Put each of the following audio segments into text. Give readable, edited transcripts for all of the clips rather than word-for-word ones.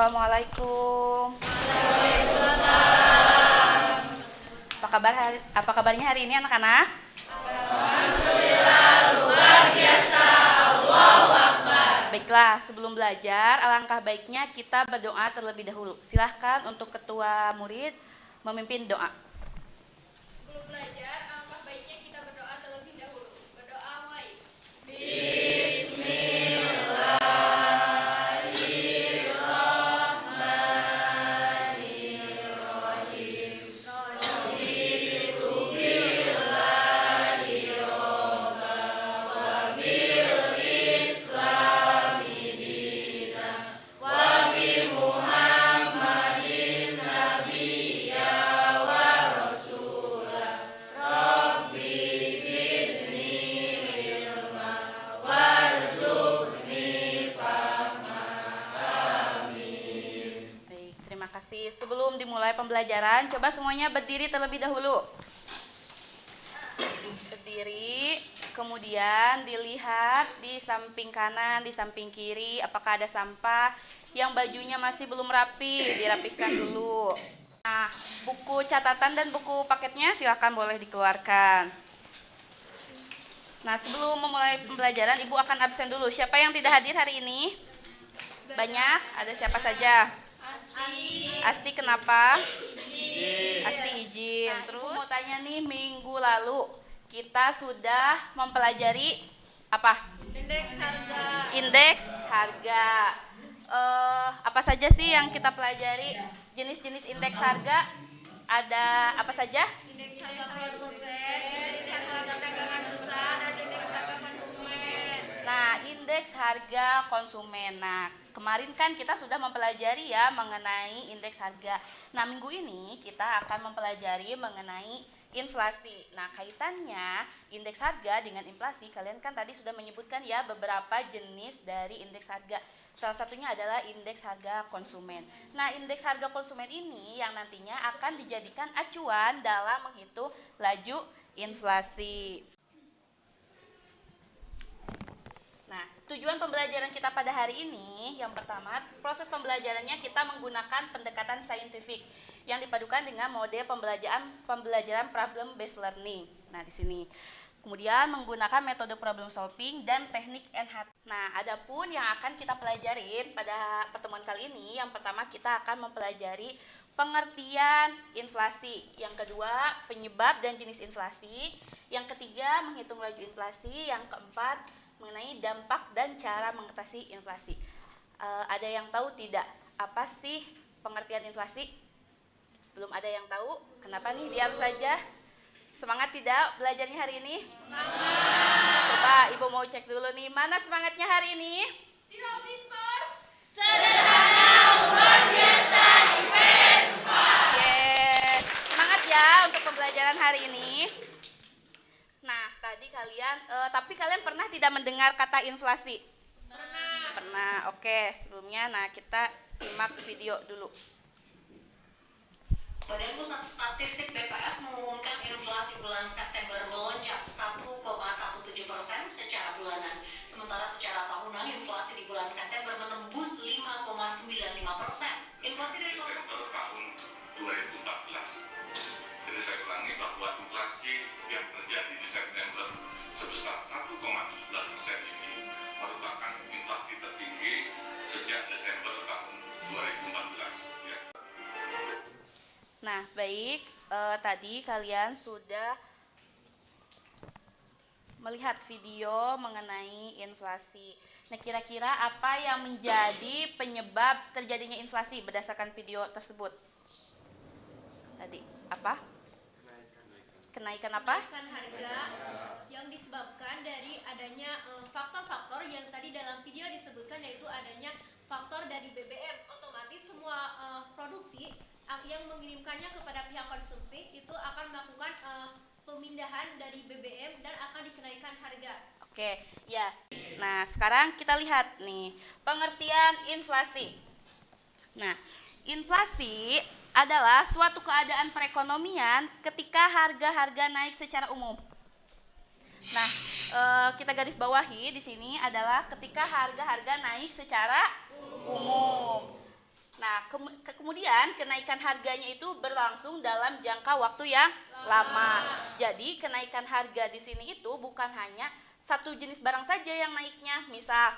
Assalamualaikum. Apa kabarnya hari ini anak-anak? Baiklah, sebelum belajar, alangkah baiknya kita berdoa terlebih dahulu. Silahkan untuk ketua murid memimpin doa. Sebelum belajar, alangkah baiknya kita berdoa terlebih dahulu. Berdoa mulai. Baik, terima kasih. Sebelum dimulai pembelajaran, coba semuanya berdiri terlebih dahulu. Berdiri, kemudian dilihat di samping kanan, di samping kiri, apakah ada sampah. Yang bajunya masih belum rapi, dirapihkan dulu. Nah, buku catatan dan buku paketnya silakan boleh dikeluarkan. Nah, sebelum memulai pembelajaran, Ibu akan absen dulu. Siapa yang tidak hadir hari ini? Banyak, ada siapa saja? Asti kenapa? Asti izin. Terus mau tanya nih, minggu lalu kita sudah mempelajari apa? Indeks harga. Apa saja sih yang kita pelajari? Jenis-jenis indeks harga ada apa saja? Indeks harga produsen, indeks harga perdagangan besar, dan indeks harga konsumen. Nah, indeks harga konsumen. Nah, kemarin kan kita sudah mempelajari ya mengenai indeks harga. Nah, minggu ini kita akan mempelajari mengenai inflasi. Nah, kaitannya indeks harga dengan inflasi, kalian kan tadi sudah menyebutkan ya beberapa jenis dari indeks harga. Salah satunya adalah indeks harga konsumen. Nah, indeks harga konsumen ini yang nantinya akan dijadikan acuan dalam menghitung laju inflasi. Nah, tujuan pembelajaran kita pada hari ini, yang pertama, proses pembelajarannya kita menggunakan pendekatan saintifik yang dipadukan dengan mode pembelajaran problem based learning. Nah, di sini. Kemudian menggunakan metode problem solving dan teknik NHT. Nah, adapun yang akan kita pelajari pada pertemuan kali ini, yang pertama kita akan mempelajari pengertian inflasi, yang kedua penyebab dan jenis inflasi, yang ketiga menghitung laju inflasi, yang keempat mengenai dampak dan cara mengatasi inflasi. Ada yang tahu tidak apa sih pengertian inflasi? Belum ada yang tahu? Kenapa nih diam saja? Semangat tidak belajarnya hari ini? Semangat! Coba Ibu mau cek dulu nih, mana semangatnya hari ini? Silogisme Sederhana, luar biasa, IPS 4. Yeay. Semangat ya untuk pembelajaran hari ini. Nah, tadi tapi kalian pernah tidak mendengar kata inflasi? Pernah. Oke, sebelumnya kita simak video dulu. Badan Pusat Statistik BPS mengumumkan inflasi bulan September melonjak 1,17% secara bulanan. Sementara secara tahunan inflasi di bulan September menembus 5,95%. Inflasi dari Desember tahun 2014. Jadi saya ulangi bahwa inflasi yang terjadi di September sebesar 1,17% ini merupakan inflasi tertinggi sejak Desember tahun 2014. Ya. Nah, baik, tadi kalian sudah melihat video mengenai inflasi. Nah, kira-kira apa yang menjadi penyebab terjadinya inflasi berdasarkan video tersebut? Tadi, apa? Kenaikan apa? Kenaikan harga yang disebabkan dari adanya faktor-faktor yang tadi dalam video disebutkan, yaitu adanya faktor dari BBM. Otomatis semua produksi yang mengirimkannya kepada pihak konsumsi itu akan melakukan pemindahan dari BBM dan akan dikenaikan harga. Oke, ya. Nah, sekarang kita lihat nih pengertian inflasi. Nah, inflasi adalah suatu keadaan perekonomian ketika harga-harga naik secara umum. Nah, kita garis bawahi di sini adalah ketika harga-harga naik secara umum. Nah, kemudian kenaikan harganya itu berlangsung dalam jangka waktu yang lama. Jadi kenaikan harga di sini itu bukan hanya satu jenis barang saja yang naiknya, misal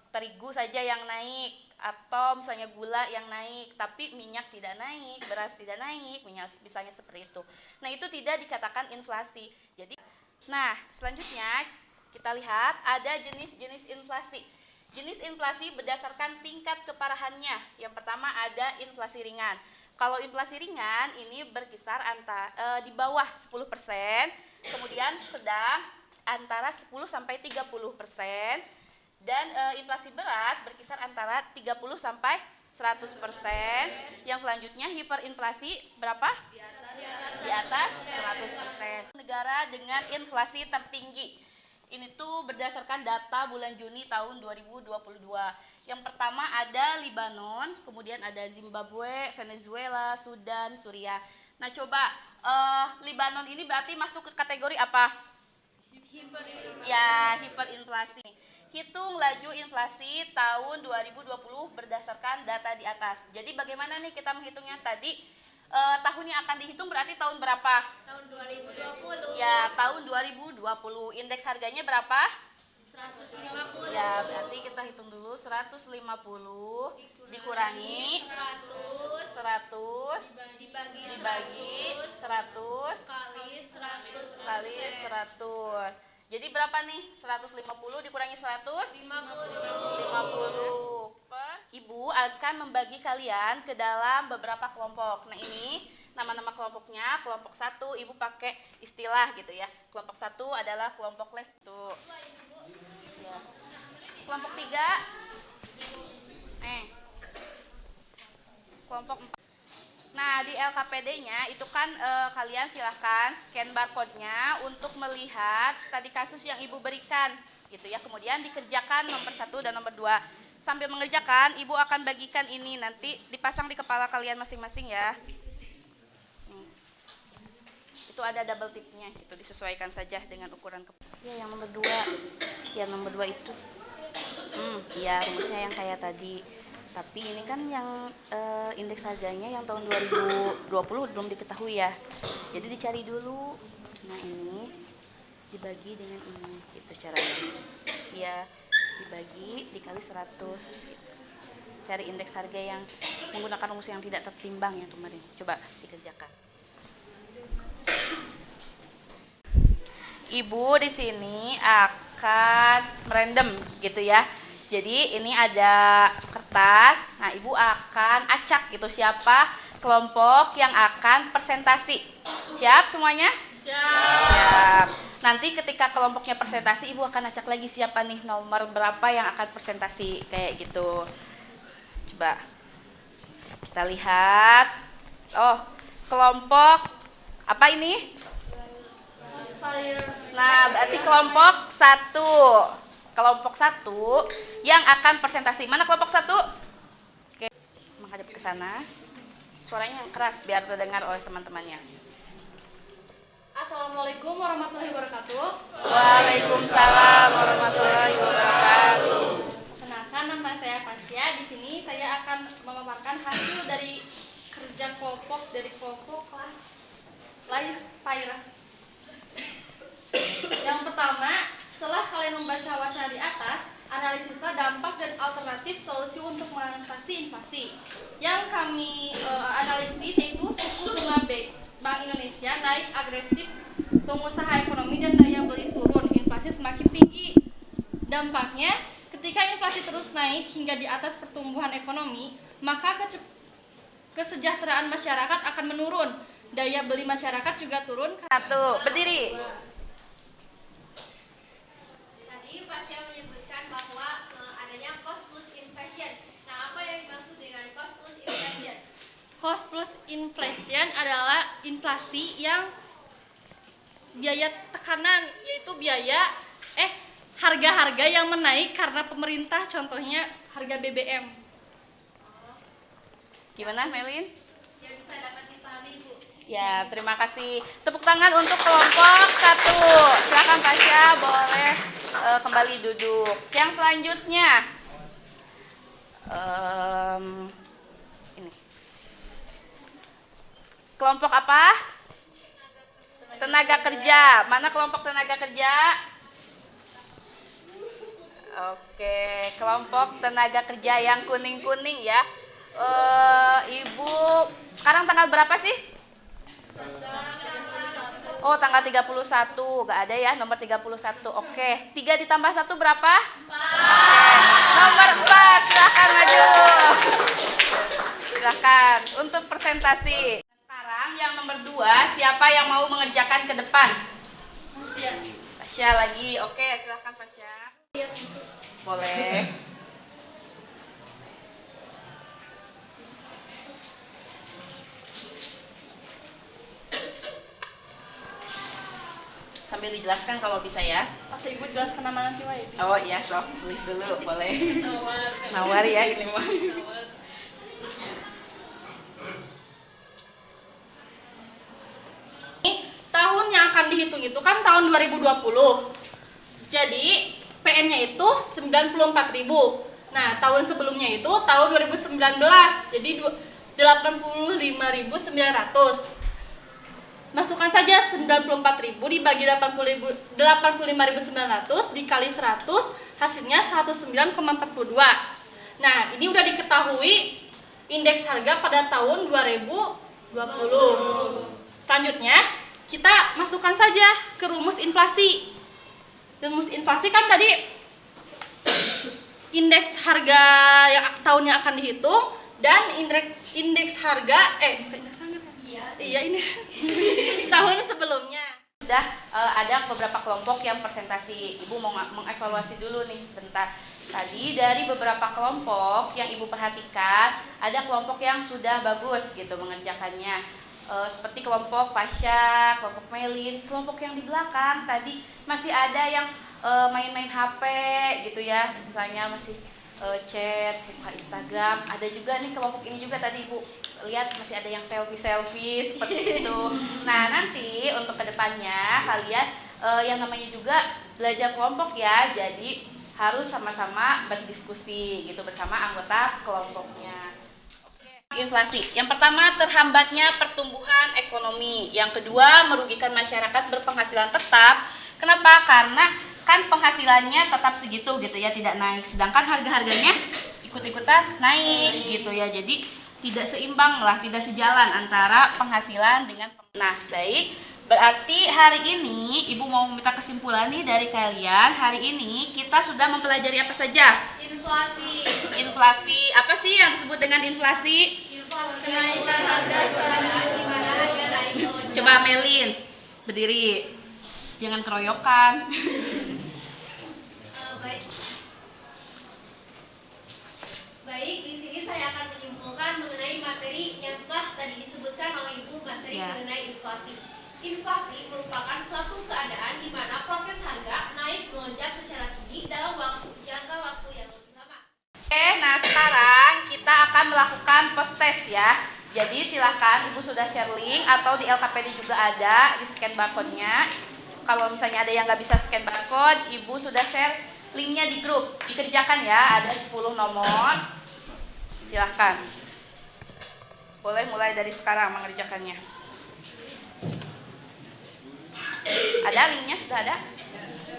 terigu saja yang naik atau misalnya gula yang naik, tapi minyak tidak naik, beras tidak naik, misalnya seperti itu. Nah, itu tidak dikatakan inflasi. Jadi, nah selanjutnya kita lihat ada jenis-jenis inflasi. Jenis inflasi berdasarkan tingkat keparahannya. Yang pertama ada inflasi ringan. Kalau inflasi ringan ini berkisar di bawah 10%, kemudian sedang antara 10 sampai 30%, dan inflasi berat berkisar antara 30 sampai 100%. Yang selanjutnya hiperinflasi berapa? Di atas 100%. Negara dengan inflasi tertinggi. Ini tuh berdasarkan data bulan Juni tahun 2022. Yang pertama ada Libanon, kemudian ada Zimbabwe, Venezuela, Sudan, Suriah. Nah, coba Libanon ini berarti masuk ke kategori apa? Ya, hiperinflasi. Hitung laju inflasi tahun 2020 berdasarkan data di atas. Jadi bagaimana nih kita menghitungnya? Tadi tahun yang akan dihitung berarti tahun berapa? Tahun 2020. Ya, tahun 2020. Indeks harganya berapa? 150. Ya, berarti kita hitung dulu 150 dikurangi 100 dibagi 100 kali 100. Jadi berapa nih? 150 dikurangi 100? 50. Ibu akan membagi kalian ke dalam beberapa kelompok. Nah, ini nama-nama kelompoknya. Kelompok 1 Ibu pakai istilah gitu ya. Kelompok 1 adalah kelompok les tuh. Ya. Kelompok 3 kelompok 4. Nah, di LKPD-nya itu kan kalian silahkan scan barcode-nya untuk melihat studi kasus yang Ibu berikan gitu ya. Kemudian dikerjakan nomor 1 dan nomor 2. Sambil mengerjakan, Ibu akan bagikan ini nanti dipasang di kepala kalian masing-masing ya. Itu ada double tipnya, itu disesuaikan saja dengan ukuran kepala. Ya, yang nomor 2. Yang nomor 2 itu. Iya, rumusnya yang kayak tadi. Tapi ini kan yang indeks harganya yang tahun 2020 belum diketahui ya. Jadi dicari dulu. Nah, ini dibagi dengan ini, itu caranya. Ya, dibagi dikali 100 gitu. Cari indeks harga yang menggunakan rumus yang tidak tertimbang yang kemarin. Coba dikerjakan. Ibu di sini akan merandom gitu ya. Jadi ini ada kertas. Nah, Ibu akan acak gitu siapa kelompok yang akan presentasi. Siap semuanya? Siap. Nanti ketika kelompoknya presentasi, Ibu akan acak lagi siapa nih nomor berapa yang akan presentasi kayak gitu. Coba kita lihat. Oh, kelompok apa ini? Nah, berarti kelompok 1. Kelompok 1 yang akan presentasi. Mana kelompok 1? Oke, menghadap ke sana. Suaranya yang keras biar terdengar oleh teman-temannya. Assalamualaikum warahmatullahi wabarakatuh. Waalaikumsalam warahmatullahi wabarakatuh. Perkenalkan, nama saya Fasya. Di sini saya akan memaparkan hasil dari kerja kelompok dari kelompok kelas Life Virus. Yang pertama, setelah kalian membaca wacana di atas, analisislah dampak dan alternatif solusi untuk mengatasi inflasi. Yang kami analisis yaitu suku bunga Bank Indonesia naik agresif, pengusaha ekonomi dan daya beli turun, inflasi semakin tinggi. Dampaknya, ketika inflasi terus naik hingga di atas pertumbuhan ekonomi, maka kesejahteraan masyarakat akan menurun. Daya beli masyarakat juga turun. 1, berdiri. Tadi Pasya menyebutkan bahwa adanya cost plus inflation. Nah, apa yang dimaksud dengan cost plus inflation? Cost plus inflation adalah inflasi yang biaya tekanan, yaitu harga-harga yang menaik karena pemerintah, contohnya harga BBM. Gimana, Melin? Yang bisa dapat dipahami, Bu. Ya, terima kasih. Tepuk tangan untuk kelompok 1. Silakan Tasya, boleh kembali duduk. Yang selanjutnya, Kelompok apa? Tenaga kerja. Mana kelompok tenaga kerja? Oke, kelompok tenaga kerja yang kuning-kuning ya. Ibu, sekarang tanggal berapa sih? Oh, tanggal 31. Gak ada ya, nomor 31. Oke, 3 ditambah 1 berapa? 4. Nomor 4, silahkan maju. Silahkan, untuk presentasi. Sekarang yang nomor 2, siapa yang mau mengerjakan ke depan? Fasya lagi, oke silahkan Fasya. Boleh. Sambil dijelaskan kalau bisa ya. Atau ibu jelaskan nama nanti wae. Oh iya, sok tulis dulu boleh. Nawar ya ini mah. Tahun yang akan dihitung itu kan tahun 2020. Jadi PN-nya itu 94.000. Nah, tahun sebelumnya itu tahun 2019. Jadi 85.900. Masukkan saja 94.000 dibagi 85.900 dikali 100, hasilnya 109,42. Nah, ini udah diketahui indeks harga pada tahun 2020. Selanjutnya, kita masukkan saja ke rumus inflasi. Rumus inflasi kan tadi indeks harga yang tahun yang akan dihitung dan indeks harga bukan indeks harga. Iya ini tahun sebelumnya. Sudah ada beberapa kelompok yang presentasi. Ibu mau mengevaluasi dulu nih sebentar. Tadi dari beberapa kelompok yang Ibu perhatikan, ada kelompok yang sudah bagus gitu mengerjakannya. Seperti kelompok Pasha, kelompok Melin, kelompok yang di belakang tadi masih ada yang main-main HP gitu ya, misalnya masih chat, buka Instagram. Ada juga nih kelompok ini juga tadi Ibu lihat masih ada yang selfie seperti itu. Nah nanti untuk kedepannya kalian yang namanya juga belajar kelompok ya, jadi harus sama-sama berdiskusi gitu bersama anggota kelompoknya. Inflasi. Yang pertama, terhambatnya pertumbuhan ekonomi. Yang kedua, merugikan masyarakat berpenghasilan tetap. Kenapa? Karena kan penghasilannya tetap segitu gitu ya, tidak naik. Sedangkan harga-harganya ikut-ikutan naik gitu ya. Jadi tidak seimbang lah, tidak sejalan antara penghasilan dengan Nah, baik. Berarti hari ini Ibu mau minta kesimpulan nih dari kalian. Hari ini kita sudah mempelajari apa saja? Inflasi. Inflasi. Apa sih yang disebut dengan inflasi? Kenaikan harga keadaan di mana harga naik. Coba Melin, berdiri. Jangan keroyokan. Baik. Baik, di sini saya akan menyimpulkan mengenai materi yang telah tadi disebutkan oleh Ibu, materi mengenai inflasi. Inflasi merupakan suatu keadaan di mana proses harga naik melonjak secara tinggi dalam jangka waktu yang lebih lama. Oke, nah sekarang kita akan melakukan post test ya. Jadi silahkan Ibu sudah share link atau di LKPD juga ada di scan barcode-nya. Kalau misalnya ada yang nggak bisa scan barcode, Ibu sudah share linknya di grup. Dikerjakan ya, ada 10 nomor. Silahkan. Boleh mulai dari sekarang mengerjakannya. Ada linknya, sudah ada?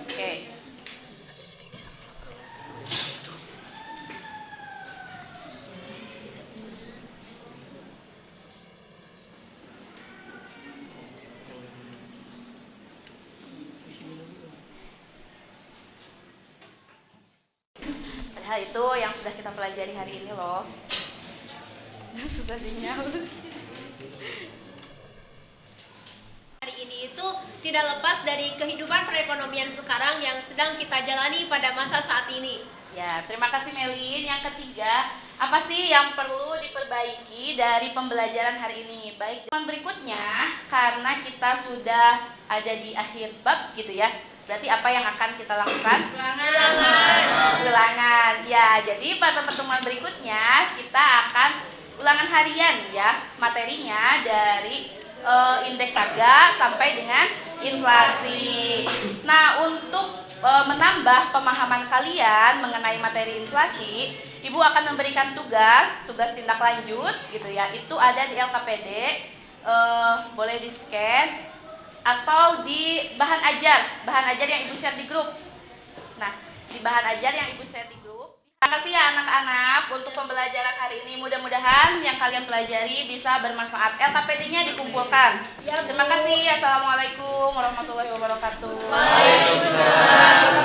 Oke. Padahal itu yang sudah kita pelajari hari ini loh. Susah sinyal. Hari ini itu tidak lepas dari kehidupan perekonomian sekarang yang sedang kita jalani pada masa saat ini. Ya, terima kasih Melin. Yang ketiga, apa sih yang perlu diperbaiki dari pembelajaran hari ini? Baik, berikutnya karena kita sudah ada di akhir bab gitu ya. Berarti apa yang akan kita lakukan? Ulangan. Ya, jadi pada pertemuan berikutnya kita akan ulangan harian ya. Materinya dari indeks harga sampai dengan inflasi. Nah, untuk menambah pemahaman kalian mengenai materi inflasi, Ibu akan memberikan tugas tindak lanjut gitu ya. Itu ada di LKPD. boleh di scan atau di bahan ajar yang ibu share di grup. Nah, di bahan ajar yang ibu share di grup. Terima kasih ya anak-anak untuk pembelajaran hari ini. Mudah-mudahan yang kalian pelajari bisa bermanfaat. LKPD-nya dikumpulkan. Terima kasih. Assalamualaikum warahmatullahi wabarakatuh. Waalaikumsalam.